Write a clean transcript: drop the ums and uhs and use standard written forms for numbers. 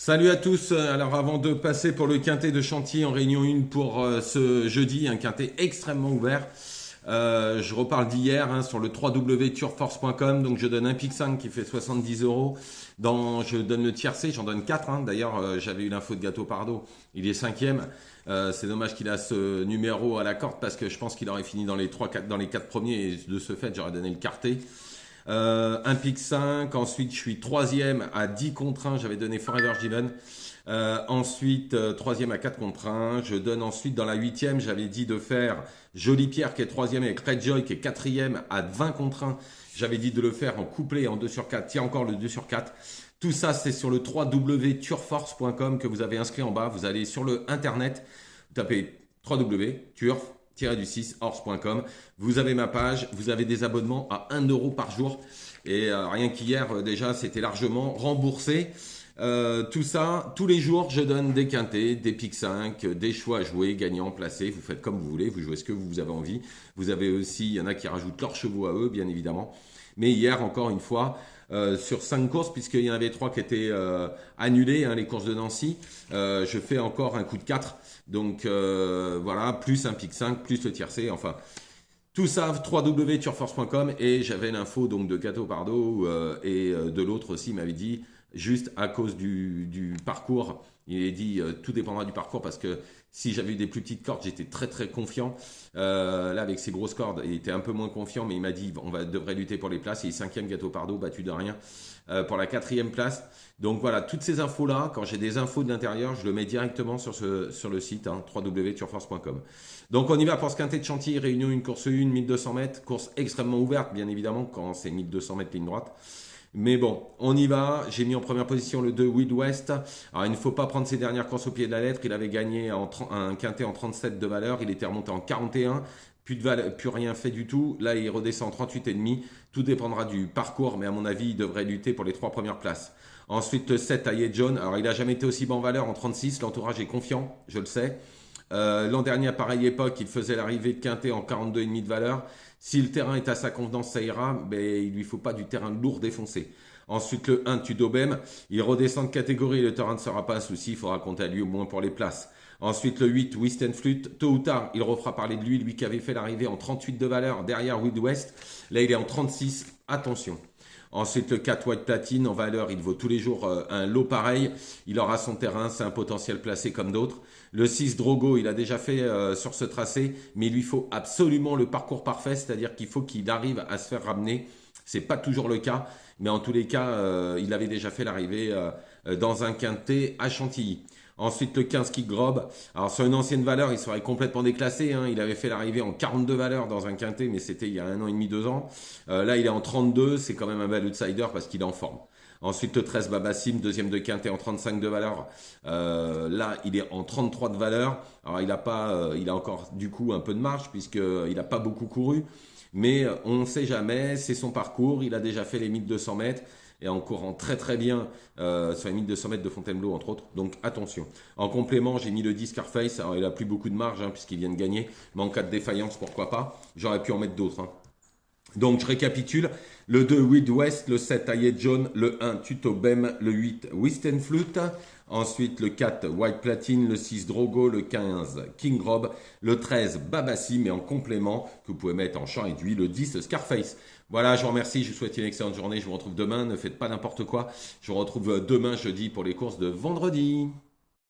Salut à tous. Alors avant de passer pour le quintet de Chantilly en réunion 1 pour ce jeudi, un quintet extrêmement ouvert. Je reparle d'hier sur le www.turforce.com. Donc je donne un pic 5 qui fait 70 euros. Je donne le tiercé, j'en donne 4. D'ailleurs, j'avais eu l'info de Gâteau Pardo. Il est cinquième. C'est dommage qu'il a ce numéro à la corde parce que je pense qu'il aurait fini dans les 4 premiers et de ce fait, j'aurais donné le quartet. Un pic 5, ensuite je suis troisième à 10 contre 1, j'avais donné Forever Given. Ensuite, troisième à 4 contre 1. Je donne ensuite dans la huitième, j'avais dit de faire Jolie Pierre qui est troisième avec Red Joy qui est quatrième à 20 contre 1. J'avais dit de le faire en couplet en 2 sur 4. Tiens encore le 2 sur 4. Tout ça, c'est sur le www.turforce.com que vous avez inscrit en bas. Vous allez sur le internet, vous tapez www.turf-du6horse.com. Vous avez ma page, vous avez des abonnements à 1 euro par jour. Et rien qu'hier, déjà, c'était largement remboursé. Tout ça, tous les jours, je donne des quintés, des pics 5, des choix à jouer, gagnants, placés. Vous faites comme vous voulez, vous jouez ce que vous avez envie. Vous avez aussi, il y en a qui rajoutent leurs chevaux à eux, bien évidemment. Mais hier, encore une fois, sur 5 courses, puisqu'il y en avait 3 qui étaient annulées, les courses de Nancy, je fais encore un coup de 4. Donc voilà, plus un pic 5, plus le tiercé, enfin... Tout ça, www.turforce.com et j'avais l'info donc de Gâteau Pardo et de l'autre aussi, il m'avait dit, juste à cause du parcours, il a dit tout dépendra du parcours parce que si j'avais eu des plus petites cordes, j'étais très très confiant. Là, avec ces grosses cordes, il était un peu moins confiant, mais il m'a dit devrait lutter pour les places. Il est cinquième Gâteau Pardo, battu de rien pour la quatrième place. Donc voilà, toutes ces infos-là, quand j'ai des infos de l'intérieur, je le mets directement sur le site, www.turforce.com. Donc on y va pour ce quintet de Chantilly, réunion 1, course 1, 1200 mètres, course extrêmement ouverte, bien évidemment, quand c'est 1200 mètres ligne droite. Mais bon, on y va. J'ai mis en première position le 2 Wild West. Alors, il ne faut pas prendre ses dernières courses au pied de la lettre. Il avait gagné un quintet en 37 de valeur. Il était remonté en 41. Plus rien fait du tout. Là, il redescend en 38,5. Tout dépendra du parcours, mais à mon avis, il devrait lutter pour les 3 premières places. Ensuite, le 7 Aye John. Alors, il n'a jamais été aussi bas en valeur en 36. L'entourage est confiant, je le sais. L'an dernier, à pareille époque, il faisait l'arrivée de quintet en 42,5 de valeur. Si le terrain est à sa convenance, ça ira, mais il lui faut pas du terrain lourd défoncé. Ensuite, le 1 Tudobem, il redescend de catégorie, le terrain ne sera pas un souci, il faudra compter à lui au moins pour les places. Ensuite, le 8 Wisten Flute, tôt ou tard, il refera parler de lui qui avait fait l'arrivée en 38 de valeur derrière Wild West. Là, il est en 36, attention. Ensuite, le 4 White Platine, en valeur, il vaut tous les jours un lot pareil. Il aura son terrain, c'est un potentiel placé comme d'autres. Le 6 Drogo, il a déjà fait sur ce tracé, mais il lui faut absolument le parcours parfait, c'est-à-dire qu'il faut qu'il arrive à se faire ramener. C'est pas toujours le cas, mais en tous les cas, il avait déjà fait l'arrivée dans un quintet à Chantilly. Ensuite, le 15 Kick Grob. Alors, sur une ancienne valeur, il serait complètement déclassé. Il avait fait l'arrivée en 42 valeurs dans un quintet, mais c'était il y a 1 an et demi, 2 ans. Là, il est en 32. C'est quand même un bel outsider parce qu'il est en forme. Ensuite, le 13 Babassim, deuxième de quintet en 35 de valeur. Là, il est en 33 de valeur. Alors, il a encore du coup un peu de marge puisqu'il n'a pas beaucoup couru. Mais on ne sait jamais, c'est son parcours. Il a déjà fait les 1200 mètres et en courant très très bien sur les 1200 mètres de Fontainebleau entre autres, donc attention. En complément, j'ai mis le 10 Scarface, alors il a plus beaucoup de marge puisqu'il vient de gagner, mais en cas de défaillance, pourquoi pas, j'aurais pu en mettre d'autres. Donc je récapitule, le 2 Wild West, le 7 Aye John, le 1 Tuto Bem, le 8 Wisten Flute, ensuite le 4 White Platine, le 6 Drogo, le 15 King Rob, le 13 Babassim et en complément, que vous pouvez mettre en champ réduit, le 10 Scarface. Voilà, je vous remercie, je vous souhaite une excellente journée, je vous retrouve demain, ne faites pas n'importe quoi, je vous retrouve demain jeudi pour les courses de vendredi.